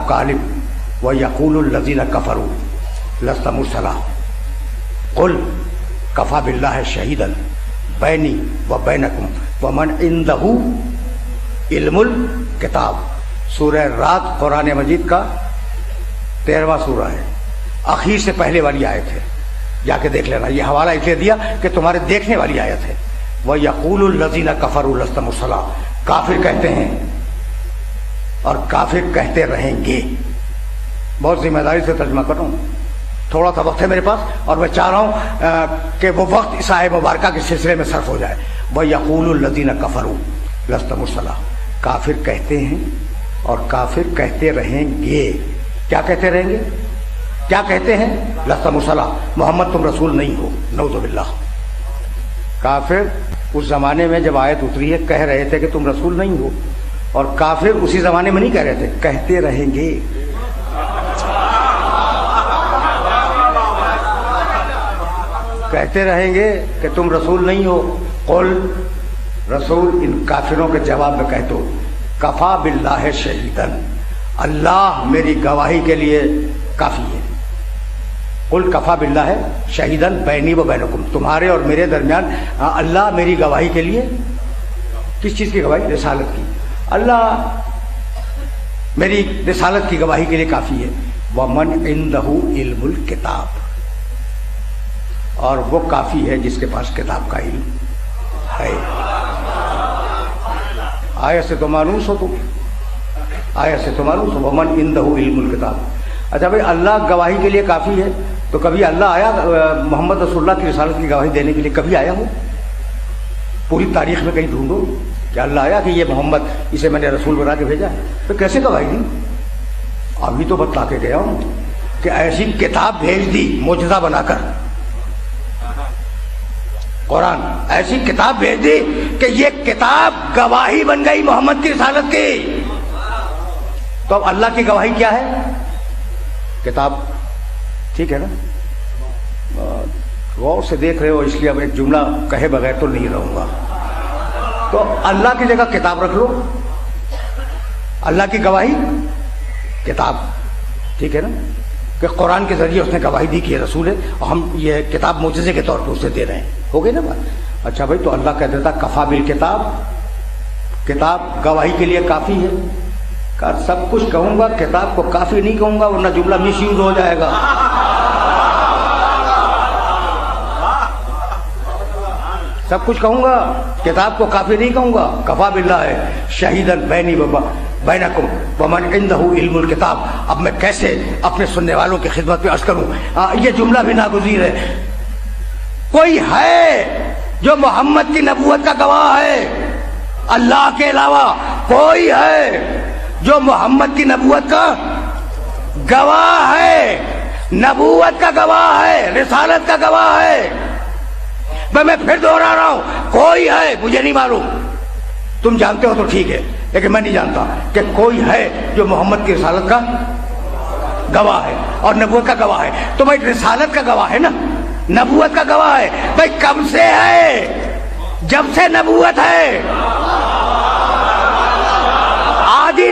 کاذب ویقول الذین کفروا لست مرسلا قل کفی باللہ شہیدا بینی و بینکم ومن عندہ علم الکتاب۔ سورہ رات قرآن مجید کا 13واں سورہ ہے، اخیر سے پہلے والی آیت ہے، جا کے دیکھ لینا۔ یہ حوالہ اس لیے دیا کہ تمہارے دیکھنے والی آیت ہے۔ وَيَقُولُ الَّذِينَ كَفَرُوا لَسْتَ مُرْسَلًا، کافر کہتے ہیں اور کافر کہتے رہیں گے۔ بہت ذمہ داری سے ترجمہ کر رہا ہوں، تھوڑا سا وقت ہے میرے پاس اور میں چاہ رہا ہوں کہ وہ وقت اس آیت مبارکہ کے سلسلے میں صرف ہو جائے۔ وَيَقُولُ الَّذِينَ كَفَرُوا لَسْتَ مُرْسَلًا، کافر کہتے ہیں اور کافر کہتے رہیں گے۔ کیا کہتے رہیں گے؟ کیا کہتے ہیں؟ لست مرسلا، محمد تم رسول نہیں ہو، نعوذ باللہ۔ کافر اس زمانے میں جب آیت اتری ہے کہہ رہے تھے کہ تم رسول نہیں ہو، اور کافر اسی زمانے میں نہیں کہہ رہے تھے، کہتے رہیں گے۔ کہتے رہیں گے کہ تم رسول نہیں ہو۔ قل، رسول ان کافروں کے جواب میں کہہ دو، کفا باللہ شہیدن، اللہ میری گواہی کے لیے کافی ہے۔ قل کفا باللہ شہیدن بینی و بینکم، تمہارے اور میرے درمیان اللہ میری گواہی کے لیے، کس چیز کی گواہی؟ رسالت کی۔ اللہ میری رسالت کی گواہی کے لیے کافی ہے۔ ومن عندہ علم الکتاب، اور وہ کافی ہے جس کے پاس کتاب کا علم ہے۔ آیت سے تو مانوس ہو تم، آیت سے تو مانوس ہو، ومن عندہ علم الکتاب۔ اچھا بھائی، اللہ گواہی کے لیے کافی ہے، تو کبھی اللہ آیا محمد رسول اللہ کی رسالت کی گواہی دینے کے لیے؟ کبھی آیا ہو؟ پوری تاریخ میں کہیں ڈھونڈو کہ اللہ آیا کہ یہ محمد، اسے میں نے رسول بنا کے بھیجا ہے، تو کیسے گواہی دی؟ ابھی تو بتلا کے گیا ہوں کہ ایسی کتاب بھیج دی معجزہ بنا کر، قرآن ایسی کتاب بھیج دی کہ یہ کتاب گواہی بن گئی محمد کی رسالت کی۔ تو اب اللہ کی گواہی کیا ہے؟ کتاب، ٹھیک ہے نا؟ غور سے دیکھ رہے ہو، اس لیے اب ایک جملہ کہے بغیر تو نہیں رہوں گا۔ تو اللہ کی جگہ کتاب رکھ لو، اللہ کی گواہی کتاب، ٹھیک ہے نا؟ کہ قرآن کے ذریعے اس نے گواہی دی کہ یہ رسول ہے، اور ہم یہ کتاب معجزے کے طور پر اسے دے رہے ہیں۔ ہو گئی نا بات؟ اچھا بھائی، تو اللہ کہہ دیتا کفا بالکتاب، کتاب گواہی کے لیے کافی ہے۔ سب کچھ کہوں گا، کتاب کو کافی نہیں کہوں گا، ورنہ جملہ مس یوز ہو جائے گا۔ سب کچھ کہوں گا، کتاب کو کافی نہیں کہوں گا۔ کفا باللہ شہیدن بینی و بینکم ومن عندہ علم الکتاب۔ اب میں کیسے اپنے سننے والوں کی خدمت میں عرض کروں؟ یہ جملہ بھی ناگزیر ہے۔ کوئی ہے جو محمد کی نبوت کا گواہ ہے؟ اللہ کے علاوہ کوئی ہے جو محمد کی نبوت کا گواہ ہے؟ نبوت کا گواہ ہے، رسالت کا گواہ ہے۔ میں پھر دوہرا رہا ہوں، کوئی ہے، مجھے نہیں معلوم، تم جانتے ہو تو ٹھیک ہے، لیکن میں نہیں جانتا کہ کوئی ہے جو محمد کی رسالت کا گواہ ہے اور نبوت کا گواہ ہے۔ تو بھائی رسالت کا گواہ ہے نا، نبوت کا گواہ ہے۔ بھائی کب سے ہے؟ جب سے نبوت ہے۔ آدھی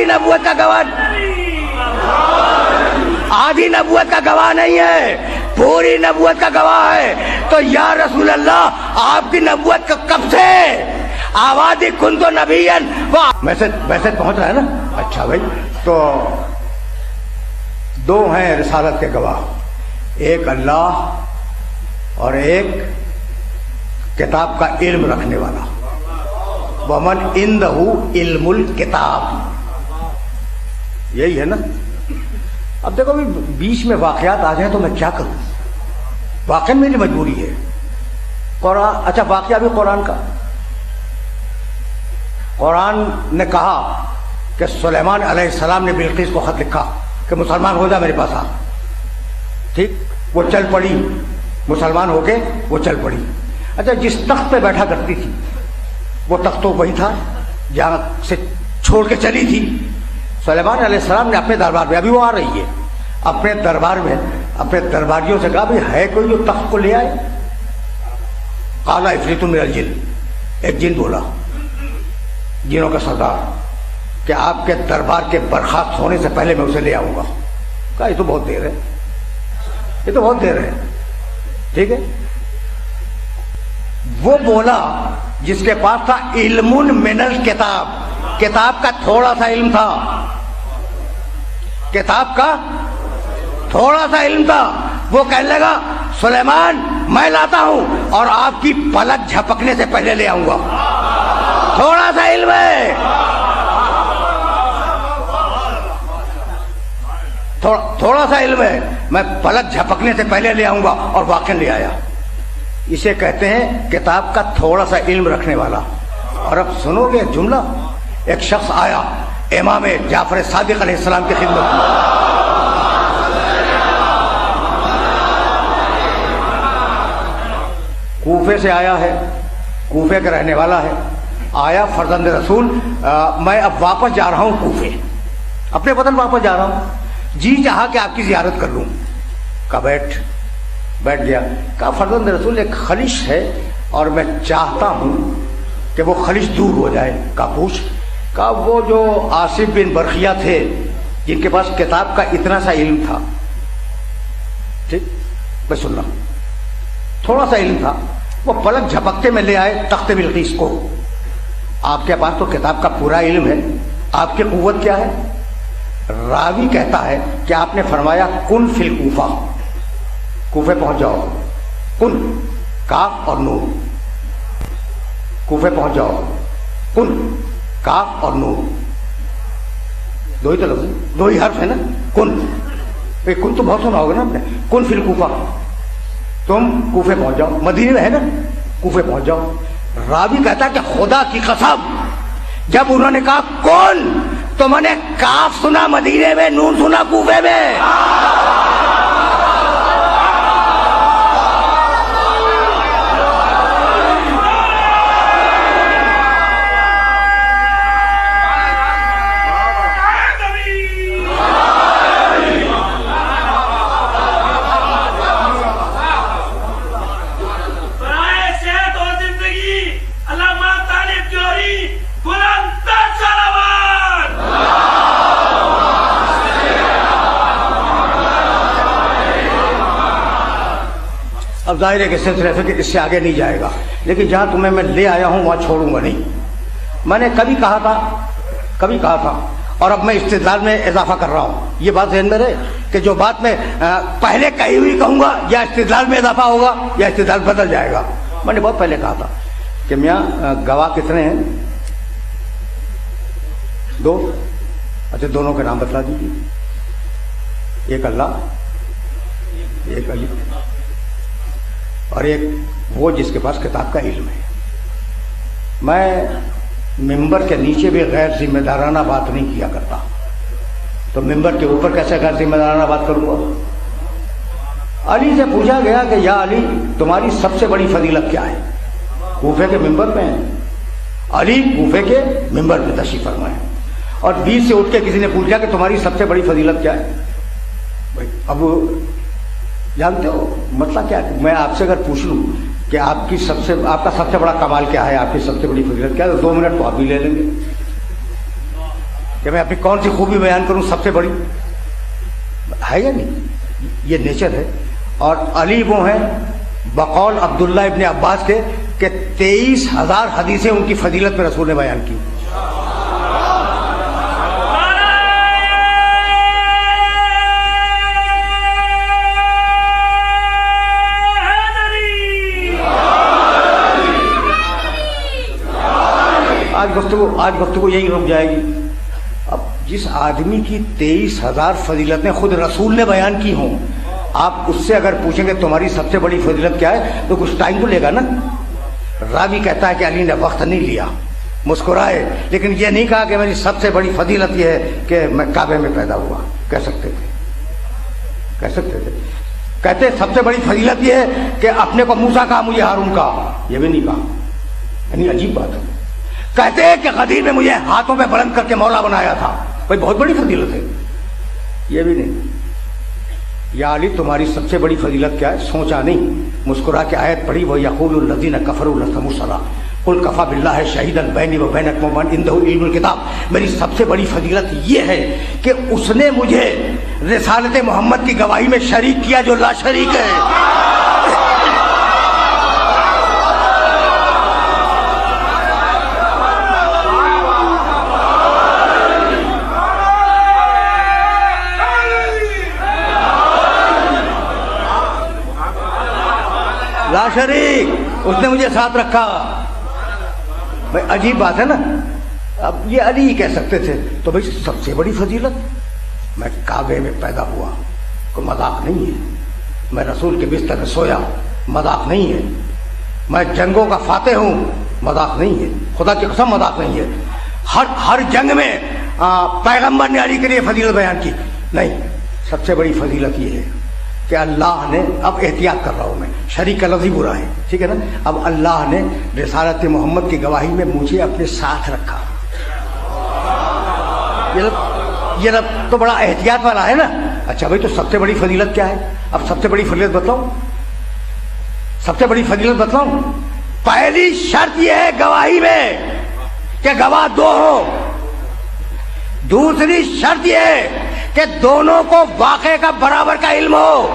نبوت کا گواہ، آدھی نبوت کا گواہ نہیں ہے، پوری نبوت کا گواہ ہے۔ تو یا رسول اللہ، آپ کی نبوت کب سے؟ آوادی کن تو نبیًا، میسج پہنچ رہا ہے نا؟ اچھا بھائی، تو دو ہیں رسالت کے گواہ، ایک اللہ اور ایک کتاب کا علم رکھنے والا۔ ومن عندہ علم الکتاب، یہی ہے نا؟ اب دیکھو بیچ میں واقعات آ جائیں تو میں کیا کروں؟ واقعی میری مجبوری ہے۔ قرآن، اچھا واقعہ بھی قرآن کا۔ قرآن نے کہا کہ سلیمان علیہ السلام نے بلقیس کو خط لکھا کہ مسلمان ہو جا میرے پاس آ، ٹھیک؟ وہ چل پڑی، مسلمان ہو کے وہ چل پڑی۔ اچھا جس تخت پہ بیٹھا کرتی تھی وہ تخت تو وہی تھا جہاں سے چھوڑ کے چلی تھی۔ سلیمان علیہ السلام نے اپنے دربار میں، ابھی وہ آ رہی ہے، اپنے دربار میں اپنے درباریوں سے کہا بھی ہے کوئی جو تخت کو لے آئے؟ قال عفریت من الجن، ایک جن بولا، جنوں کا سردار، کہ آپ کے دربار کے برخاست ہونے سے پہلے میں اسے لے آؤں گا. کہا یہ تو بہت دیر ہے، یہ تو بہت دیر ہے. ٹھیک ہے. وہ بولا جس کے پاس تھا علم من الکتاب، کتاب کا تھوڑا سا علم تھا، کتاب کا تھوڑا سا علم تھا. وہ کہنے لگا سلیمان میں لاتا ہوں اور آپ کی پلک جھپکنے سے پہلے لے آؤں گا. تھوڑا سا علم ہے، تھوڑا سا علم ہے، میں پلک جھپکنے سے پہلے لے آؤں گا، اور واقعی لے آیا. اسے کہتے ہیں کتاب کا تھوڑا سا علم رکھنے والا. اور اب سنو گے جملہ. ایک شخص آیا امام جعفر صادق علیہ السلام کی خدمت میں. کوفے سے آیا ہے، کوفے کا رہنے والا ہے. آیا فرزند رسول میں اب واپس جا رہا ہوں کوفے، اپنے وطن واپس جا رہا ہوں، جی چاہا کہ آپ کی زیارت کر لوں. کہا بیٹھ گیا. کہا فرزند رسول ایک خلش ہے اور میں چاہتا ہوں کہ وہ خلش دور ہو جائے. کہا پوچھ. کہا وہ جو آصف بن برخیہ تھے جن کے پاس کتاب کا اتنا سا علم تھا، ٹھیک میں سننا، تھوڑا سا علم تھا، وہ پلک جھپکتے میں لے آئے تخت بلقیس کو. آپ کے پاس تو کتاب کا پورا علم ہے، آپ کی قوت کیا ہے؟ راوی کہتا ہے کہ آپ نے فرمایا کن فی الکوفہ، کوفے پہنچ جاؤ. کن کاف اور نور، کوفے پہنچ جاؤ. کن کاف اور نور، دو ہی تو لفظ، دو ہی حرف ہے نا. کن کن تو بہت سنا ہوگا نا آپ نے. کن فی الکوفہ، تم کوفے پہنچ جاؤ، مدینے میں ہے نا، کوفے پہنچ جاؤ. راوی کہتا ہے کہ خدا کی قسم جب انہوں نے کہا کون، تو میں نے کاف سنا مدینے میں، نون سنا کوفے میں. اب ظاہر ہے کہ سلسلہ فکر اس سے آگے نہیں جائے گا، لیکن جہاں تمہیں میں لے آیا ہوں وہاں چھوڑوں گا نہیں. میں نے کبھی کہا تھا اور اب میں استدلال میں اضافہ کر رہا ہوں. یہ بات ذہن میں رہے کہ جو بات میں پہلے کہی ہوئی کہوں گا یا استدلال میں اضافہ ہوگا یا استدلال بدل جائے گا. میں نے بہت پہلے کہا تھا کہ میاں گواہ کتنے ہیں؟ دو. اچھا دونوں کے نام بتلا دیجیے. ایک اللہ، ایک علی، اور ایک وہ جس کے پاس کتاب کا علم ہے. میں ممبر کے نیچے بھی غیر ذمہ دارانہ بات نہیں کیا کرتا، تو ممبر کے اوپر کیسے غیر ذمہ دارانہ بات کروں گا؟ علی سے پوچھا گیا کہ یا علی تمہاری سب سے بڑی فضیلت کیا ہے؟ کوفے کے ممبر پہ ہیں، علی کوفے کے ممبر پہ تشریف فرما ہے. اور بیچ سے اٹھ کے کسی نے پوچھا کہ تمہاری سب سے بڑی فضیلت کیا ہے؟ اب جانتے ہو مطلب کیا ہے؟ میں آپ سے اگر پوچھ لوں کہ آپ کا سب سے بڑا کمال کیا ہے، آپ کی سب سے بڑی فضیلت کیا ہے، تو 2 منٹ تو آپ بھی لے لیں گے کہ میں اپنی کون سی خوبی بیان کروں سب سے بڑی. ہے یا نہیں؟ یہ نیچر ہے. اور علی وہ ہیں بقول عبداللہ ابن عباس کے کہ 23,000 حدیثیں ان کی فضیلت میں رسول نے بیان کی. آج گفتگو یہی رک جائے گی. اب جس آدمی کی 23,000 فضیلتیں خود رسول نے بیان کی ہوں، آپ اس سے اگر پوچھیں گے تمہاری سب سے بڑی فضیلت کیا ہے، تو کچھ ٹائم تو لے گا نا. راوی کہتا ہے کہ علی نے وقت نہیں لیا، مسکرائے، لیکن یہ نہیں کہا کہ میری سب سے بڑی فضیلت یہ ہے کہ میں کعبے میں پیدا ہوا. کہہ سکتے تھے. کہتے سب سے بڑی فضیلت یہ ہے کہ اپنے کو موسیٰ کہا، مجھے ہارون کہا. یہ بھی نہیں کہا. یعنی عجیب بات ہے. کہتے ہیں کہ غدیر نے مجھے ہاتھوں پہ بلند کر کے مولا بنایا تھا. بھائی بہت بڑی فضیلت ہے. یہ بھی نہیں. یا علی تمہاری سب سے بڑی فضیلت کیا ہے؟ سوچا نہیں، مسکرا کے آیت پڑھی وہ یقول الذین کفروا لست مرسلا. قل کفا باللہ شہیدا بینی و بینکم ومن عندہ علم الکتاب. میری سب سے بڑی فضیلت یہ ہے کہ اس نے مجھے رسالت محمد کی گواہی میں شریک کیا جو لا شریک ہے. لا شریک، اس نے مجھے ساتھ رکھا. بھائی عجیب بات ہے نا. اب یہ علی ہی کہہ سکتے تھے تو بھائی سب سے بڑی فضیلت، میں کعبے میں پیدا ہوا، کوئی مذاق نہیں ہے. میں رسول کے بستر میں سویا، مذاق نہیں ہے. میں جنگوں کا فاتح ہوں، مذاق نہیں ہے. خدا کی قسم مذاق نہیں ہے. ہر جنگ میں پیغمبر نے علی کے لیے فضیلت بیان کی. نہیں، سب سے بڑی فضیلت یہ ہے کہ اللہ نے، اب احتیاط کر رہا ہوں میں، شریک کا لفظ ہی برا ہے، ٹھیک ہے نا. اب اللہ نے رسالت محمد کی گواہی میں مجھے اپنے ساتھ رکھا. یہ تو بڑا احتیاط والا ہے نا. اچھا بھائی، تو سب سے بڑی فضیلت کیا ہے؟ اب سب سے بڑی فضیلت بتلاؤں، سب سے بڑی فضیلت بتلاؤں. پہلی شرط یہ ہے گواہی میں کہ گواہ دو ہو. دوسری شرط یہ ہے کہ دونوں کو واقعے کا برابر کا علم ہو.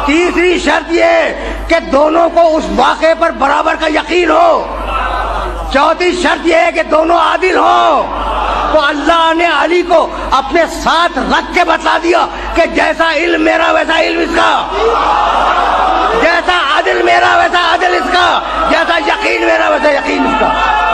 تیسری شرط یہ ہے کہ دونوں کو اس واقعے پر برابر کا یقین ہو. چوتھی شرط یہ ہے کہ دونوں عادل ہوں. تو اللہ نے علی کو اپنے ساتھ رکھ کے بتا دیا کہ جیسا علم میرا ویسا علم اس کا، جیسا عدل میرا ویسا عدل اس کا، جیسا یقین میرا ویسا یقین اس کا.